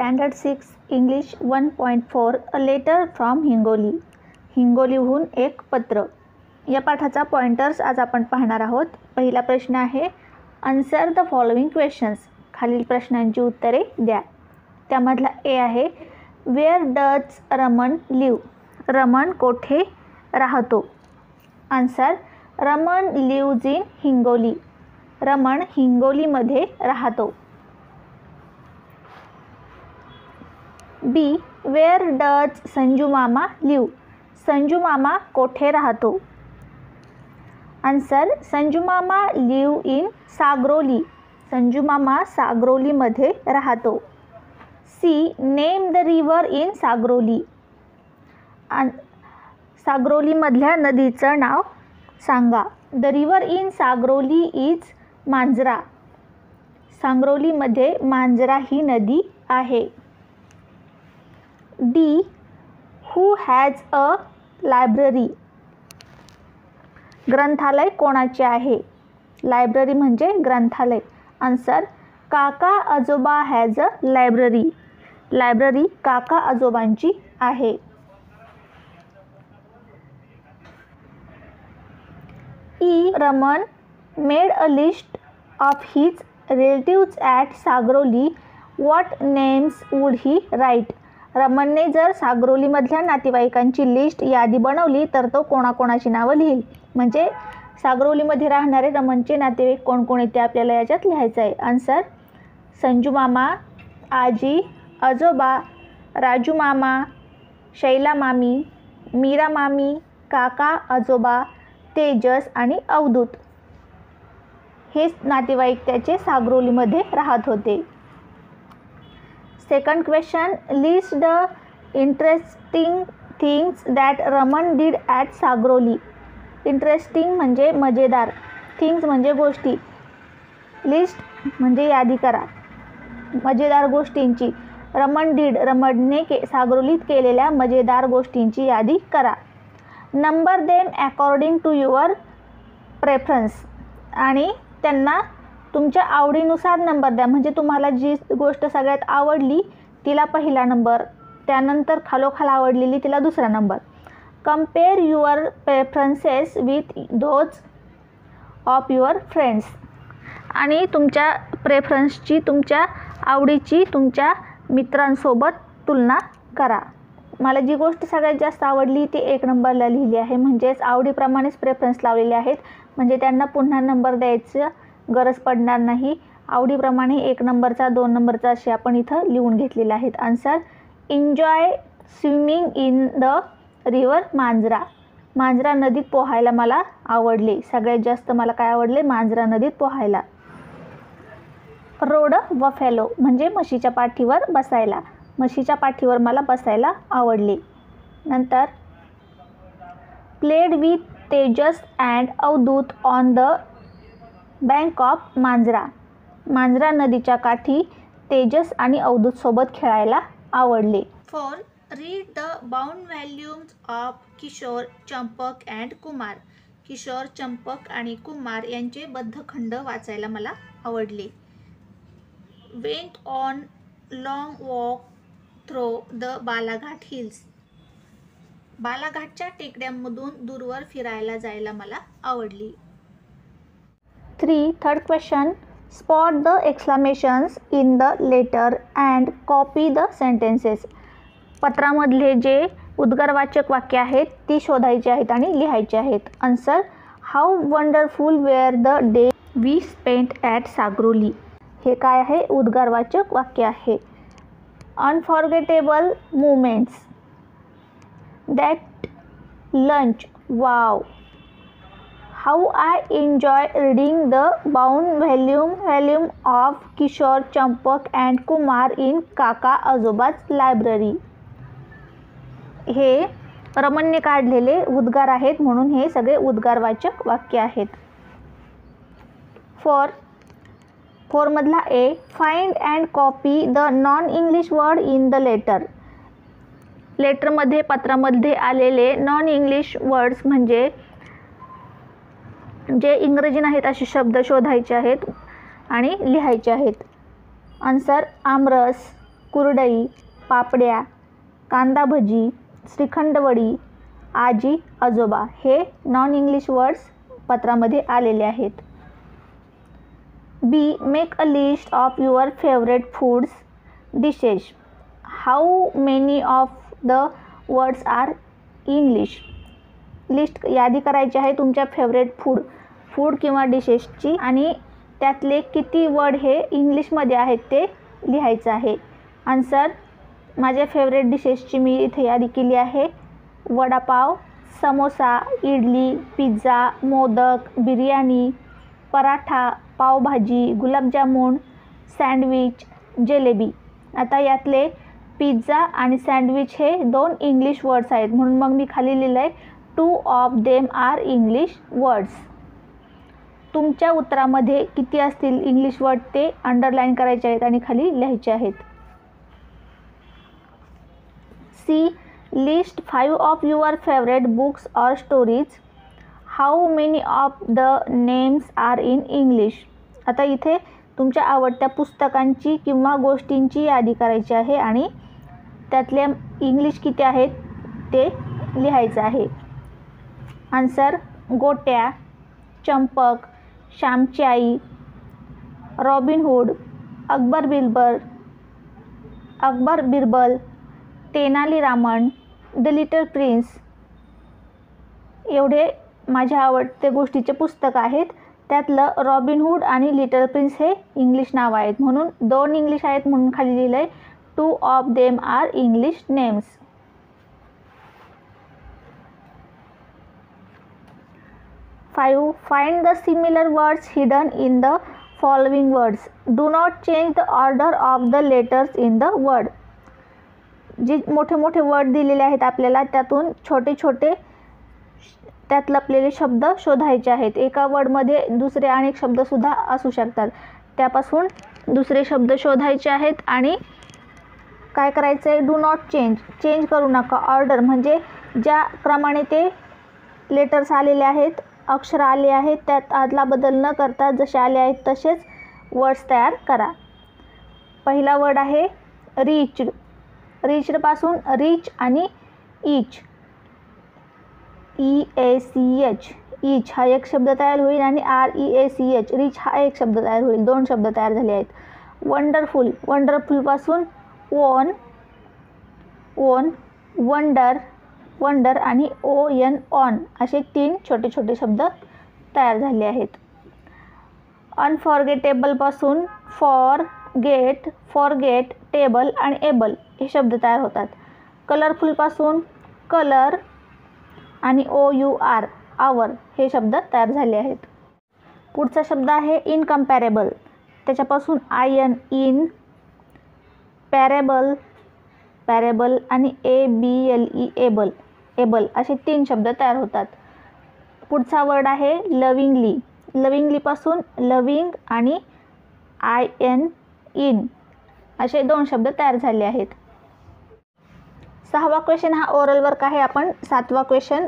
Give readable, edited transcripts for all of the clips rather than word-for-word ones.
Standard 6 English 1.4 a letter from Hingoli. हिंगोलीहून एक पत्र. या पाठाचा पॉइंटर्स आज आपण पाहणार आहोत. पहिला प्रश्न आहे, आन्सर द फॉलोइंग क्वेश्चन्स. खालील प्रश्नांची उत्तरे द्या. त्यामधला ए आहे, where does Raman live. Raman कोठे राहतो. Answer, Raman lives in Hingoli. Raman हिंगोलीमध्ये राहतो. बी, वेअर डज संजू मामा लिव. संजू मामा कोठे राहतो. आन्सर, संजू मामा लिव इन सागरोली. संजू मामा सागरोलीमध्ये राहतो. C, name the river in Sagroli. सागरोलीमधल्या नदीचं नाव सांगा. The river in Sagroli is Manjra. सागरोलीमध्ये मांजरा ही नदी आहे. D, who has a library. ग्रंथालय कोणाचे आहे. लायब्ररी म्हणजे ग्रंथालय. आन्सर, काका आजोबा हॅज अ लायब्ररी. लायब्ररी काका आजोबांची आहे. E, Raman made a list of his relatives at Sagroli. What names would he write. रमणने जर सागरोलीमधल्या नातेवाईकांची लिस्ट यादी बनवली तर तो कोणाकोणाची नावं लिहिल. म्हणजे सागरोलीमध्ये राहणारे रमणचे नातेवाईक कोण कोण आहेत ते आपल्याला याच्यात लिहायचं आहे. आन्सर, संजू मामा, आजी, आजोबा, राजू मामा, शैला मामी, मीरा मामी, काका आजोबा, तेजस आणि अवधूत हे नातेवाईक त्याचे सागरोलीमध्ये राहत होते. Second question, list the interesting things that Raman did at Sagroli. Interesting म्हणजे मजेदार, थिंग्स म्हणजे गोष्टी, लिस्ट म्हणजे यादी करा मजेदार गोष्टींची. रमण डिड, रमणने सागरोलीत केलेल्या मजेदार गोष्टींची यादी करा. Number them according to your preference. आणि त्यांना तुमच्या आवडीनुसार नंबर द्या. म्हणजे तुम्हाला जी गोष्ट सगळ्यात आवडली तिला पहिला नंबर, त्यानंतर खालोखाल आवडलेली तिला दुसरा number. Compare your preferences with those of your friends. आणि तुमच्या प्रेफरन्सची, तुमच्या आवडीची तुमच्या मित्रांसोबत तुलना करा. मला जी गोष्ट सगळ्यात जास्त आवडली ती 1 नंबरला लिहिली आहे. म्हणजेच आवडीप्रमाणेच प्रेफरन्स लावलेले आहेत. म्हणजे त्यांना पुन्हा नंबर द्यायचं गरज पडणार नाही. आवडीप्रमाणे 1 नंबरचा 2 नंबरचा असे आपण इथं लिहून घेतलेले आहेत. Answer, enjoy swimming in the river Manjra. Manjra नदीत पोहायला मला आवडले. सगळ्यात जास्त मला काय आवडले, मांजरा नदीत पोहायला. रोड बफेलो म्हणजे म्हशीच्या पाठीवर बसायला. म्हशीच्या पाठीवर मला बसायला आवडले. नंतर, played with Tejas and Avdhut on the bank of Manjra. Manjra नदीच्या काठी तेजस आणि अवधूत सोबत खेळायला आवडले. 4, read the bound volumes of Kishore, Champak and Kumar. Kishore, Champak आणि कुमार यांचे बद्धखंड वाचायला मला आवडले. Went on long walk through the Balaghat hills. बालाघाटच्या टेकड्यांमधून दूरवर फिरायला जायला मला आवडली. 3, third question, spot the exclamations in the letter and copy the sentences. पत्रामधले जे उद्गारवाचक वाक्य आहेत ती शोधायची आहेत आणि लिहायची आहेत. Answer, how wonderful were the day we spent at Sagaroli. हे काय आहे, उद्गारवाचक वाक्य आहे. Unforgettable moments. That lunch, wow. How I enjoy reading the bound volume of Kishore, Champak and Kumar in kaka ajoba's library. हे रमणने काढलेले उद्गार आहेत म्हणून हे सगळे उद्गारवाचक वाक्य आहेत. 4 मधला A, find and copy the non English word in the letter. लेटरमध्ये, पत्रामध्ये आलेले नॉन इंग्लिश वर्ड्स म्हणजे जे इंग्रजी नाहीत असे शब्द शोधायचे आहेत आणि लिहायचे आहेत. आन्सर, आमरस, कुरडई, पापड्या, कांदा भजी, श्रीखंडवडी, आजी आजोबा हे नॉन इंग्लिश वर्ड्स पत्रामध्ये आलेले आहेत. B. Make a list of your favourite foods dishes. How many of the words are English. List यादी करायची आहे तुमच्या फेवरेट फूड किंवा डिशेसची आणि त्यातले किती वर्ड हे इंग्लिशमध्ये आहेत ते लिहायचं आहे. आन्सर. माझ्या फेवरेट डिशेसची मी इथे यादी केली आहे. Vada pav, samosa, idli, pizza, modak, biryani, paratha, pav bhaji, gulab jamun, sandwich, jalebi. आता यातले पिझ्झा आणि सँडविच हे 2 इंग्लिश वर्ड्स आहेत म्हणून मग मी खाली लिहिलं आहे 2 of them are English words. तुमच्या उत्तरामध्ये किती असतील इंग्लिश वर्ड ते अंडरलाईन करायचे आहेत आणि खाली लिहायचे आहेत. C. List 5 of your favourite books or stories. How many of the names are in English. आता इथे तुमच्या आवडत्या पुस्तकांची किंवा गोष्टींची यादी करायची आहे आणि त्यातल्या इंग्लिश किती आहेत ते लिहायचं आहे. आन्सर. गोट्या, चंपक, श्यामची आई, Robin Hood, Akbar Birbal, Tenali Raman, the Little Prince. एवढे माझ्या आवडते गोष्टीचे पुस्तक आहेत. त्यातलं रॉबिन हुड आणि लिटल प्रिन्स हे इंग्लिश नाव आहेत म्हणून 2 इंग्लिश आहेत म्हणून खाली लिहिलं आहे 2 of them are English names. 5. Find the similar words hidden in the following words. Do not change the order of the letters in the word. जे मोठे मोठे वर्ड दिलेले आहेत आपल्याला त्यातून छोटे छोटे त्यात लपलेले शब्द शोधायचे आहेत. एका वर्डमध्ये दुसरे अनेक शब्दसुद्धा असू शकतात. त्यापासून दुसरे शब्द शोधायचे आहेत आणि काय करायचं आहे. डू नॉट चेंज करू नका. ऑर्डर म्हणजे ज्या क्रमाने ते लेटर्स आलेले आहेत, अक्षर आले आहेत त्यात आदला बदल न करता जसे आले आहेत तसेच वर्ड्स तयार करा. पहिला वर्ड आहे रीच्ड. रीच्डपासून रिच आणि ईच, EACH, ईच हा एक शब्द तयार होईल आणि REACH रिच हा एक शब्द तयार होईल. 2 शब्द तयार झाले आहेत. वंडरफुल. वंडरफुलपासून ओन, वंडर आणि ON असे 3 छोटे छोटे शब्द तयार झाले आहेत. अनफॉरगेटेबलपासून फॉरगेट, टेबल आणि एबल हे शब्द तयार होतात. कलरफुलपासून कलर आणि OUR आवर हे शब्द तयार झाले आहेत. पुढचा शब्द आहे इनकम्पॅरेबल. त्याच्यापासून इन, पॅरेबल आणि ABLE एबल असे 3 शब्द तयार होतात. पुढचा वर्ड आहे लविंगली. लविंगलीपासून लविंग आणि इन असे 2 शब्द तयार झाले आहेत. 6वा क्वेश्चन हा ओरल वर्क आहे. आपण 7वा क्वेश्चन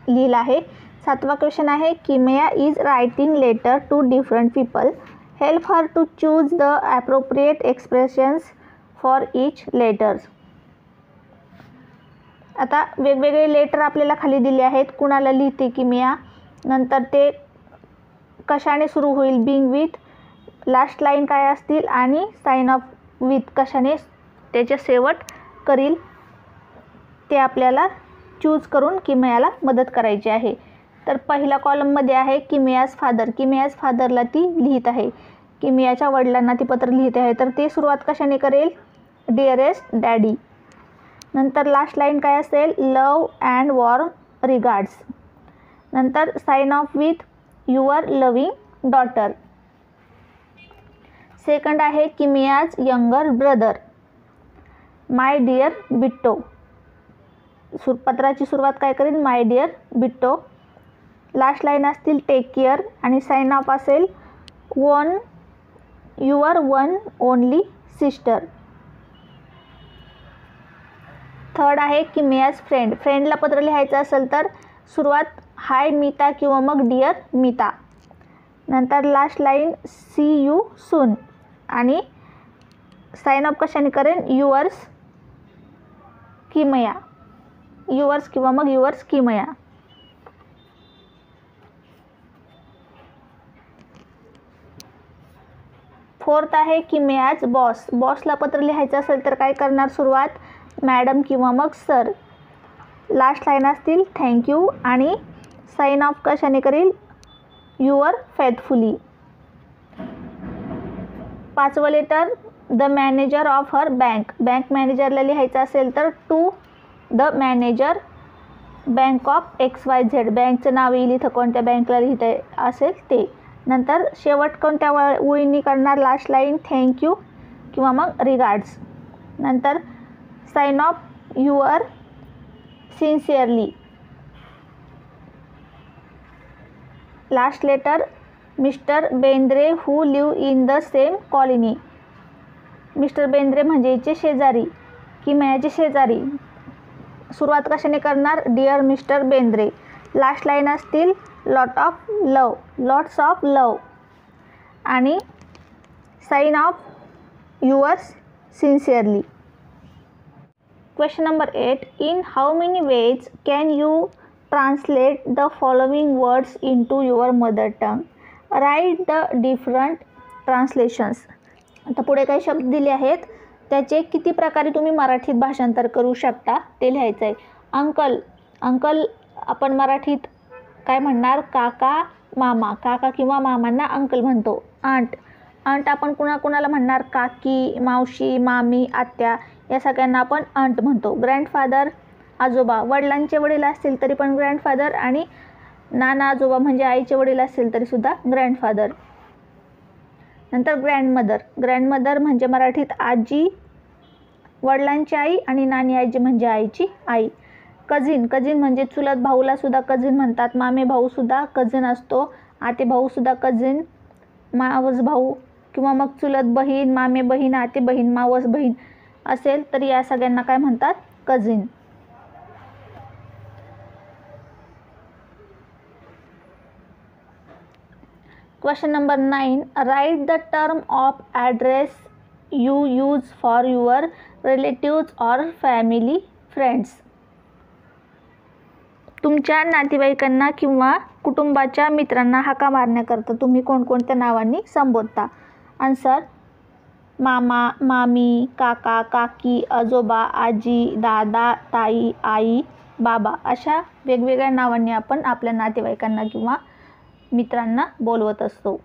लिहिला आहे. 7वा क्वेश्चन आहे Kimaya is writing letter to different people. Help her to choose the appropriate expressions for each letters. आता वेगवेगळे लेटर आपल्याला खाली दिले आहेत. कुणाला लिहिते किमया, नंतर ते कशाने सुरू होईल बिंग विथ, लास्ट लाईन काय असतील आणि साइन ऑफ विथ कशाने त्याचे शेवट करील ते आपल्याला चूज करून किमयाला मदत करायची आहे. तर पहिला कॉलममध्ये आहे किमयाज फादर. किमयाज फादरला ती लिहित आहे. किमयाच्या वडिलांना ती पत्र लिहित आहे. तर ते सुरुवात कशाने करेल डिअरेस्ट डॅडी. नंतर लास्ट लाईन काय असेल लव अँड वॉर्म रिगार्ड्स. नंतर sign off with your loving daughter. Second आहे Kimaya's younger brother my dear Bitto. पत्राची सुरुवात काय करेल my dear Bitto. Last line असतील टेक केअर आणि साइन ऑफ असेल your one only sister. Third आहे किमयाज फ्रेंड. फ्रेंडला पत्र लिहायचं असेल तर सुरुवात हाय मीता किंवा मग डिअर मीता. नंतर last line see you soon आणि साइन ऑफ कशाने करेन, युअर्स किमया, युअर्स किंवा मग युअर्स किमया. फोर्थ आहे किमयाज बॉस. बॉसला पत्र लिहायचं असेल तर काय करणार सुरुवात, मॅडम किंवा मग सर. लास्ट लाईन असतील थँक्यू आणि साइन ऑफ कशाने करील, युअर फेथफुली. 5वं letter the manager of her bank. Bank मॅनेजरला लिहायचं असेल तर to the manager bank of XYZ. बँकचं नाव येईल इथं, कोणत्या बँकला लिहिता असेल ते. नंतर शेवट कोणत्या ओळींनी करणार, लास्ट लाईन थँक्यू किंवा मग रिगार्ड्स. नंतर sign off your sincerely. Last letter mister Bendre who live in the same colony. Mister Bendre म्हणजे हिचे शेजारी, किमयाचे शेजारी. सुरुवात कशाने करणार, dear mister Bendre. Last line असतील lot of love, lots of love आणि sign off yours sincerely. Question number 8. In how many ways can you translate the following words into your mother tongue. Write the different translations. आता पुढे काही शब्द दिले आहेत, त्याचे किती प्रकारे तुम्ही मराठीत भाषांतर करू शकता ते लिहायचं आहे. अंकल, अंकल आपण मराठीत काय म्हणणार, काका मामा. काका किंवा मामांना अंकल म्हणतो. आंट, आंट आपण कुणाकुणाला म्हणणार, काकी, मावशी, मामी, आत्या, या सगळ्यांना आपण आंट म्हणतो. ग्रँडफादर, आजोबा. वडिलांचे वडील असतील तरी पण ग्रँडफादर आणि नाना आजोबा म्हणजे आईचे वडील असतील तरीसुद्धा ग्रँडफादर. नंतर ग्रँडमदर. ग्रँडमदर म्हणजे मराठीत आजी, वडिलांची आई आणि नानी आजी म्हणजे आईची आई. कझिन, कझिन म्हणजे चुलत भाऊला सुद्धा कझिन म्हणतात. मामे भाऊसुद्धा कझिन असतो. आते भाऊसुद्धा कझिन. मावस भाऊ किंवा मग चुलत बहीण, मामे बहीण, आते बहीण, मावस बहीण असेल तर या सगळ्यांना काय म्हणतात, cousin. Question number 9. Write the term of address you use for your relatives or family friends. तुमच्या नातेवाईकांना किंवा कुटुंबाच्या मित्रांना हाका मारण्याकरता तुम्ही कोणकोणत्या नावांनी संबोधता. आन्सर, मामा, मामी, काका, काकी, आजोबा, आजी, दादा, ताई, आई, बाबा अशा वेगवेगळ्या नावांनी आपण आपल्या नातेवाईकांना किंवा मित्रांना बोलवत असतो.